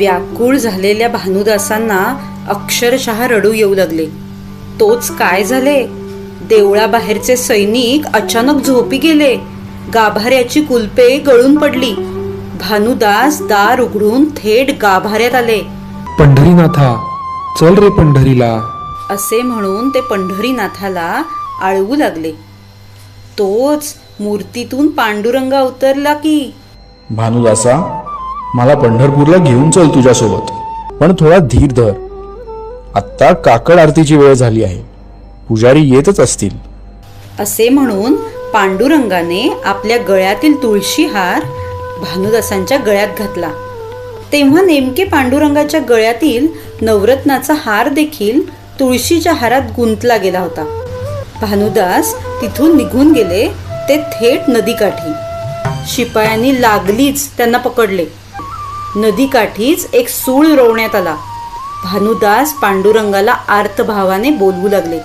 व्याकुळ झालेल्या भानुदासांना अक्षरशः रडू येऊ लागले. तोच काय झाले, देवळाबाहेरचे सैनिक अचानक झोपी गेले. गाभाऱ्याची कुलपे गळून पडली. भानुदास दार उघडून थेट गाभाऱ्यात आले. पंढरीनाथा, चल रे पंढरीला, असे म्हणून ते पंढरीनाथाला आळवू लागले. तोच मूर्तीतून पांडुरंग अवतरला की. भानुदासा, मला पंढरपूरला घेऊन चल तुझ्यासोबत, पण थोडा धीर धर. आत्ता काकड आरतीची वेळ झाली आहे, पुजारी येतच असतील. असे म्हणून पांडुरंगाने आपल्या गळ्यातील तुळशी हार भानुदासांच्या गळ्यात घातला. तेव्हा नेमके पांडुरंगाच्या गळ्यातील नवरत्नाचा हार देखील तुळशीच्या हारात गुंतला गेला होता. भानुदास तिथून निघून गेले ते थेट नदीकाठी. शिपायांनी लागलीच त्यांना पकडले. नदीकाठीच एक सूळ रोवण्यात आला. भानुदास पांडुरंगाला आर्तभावाने बोलवू लागले.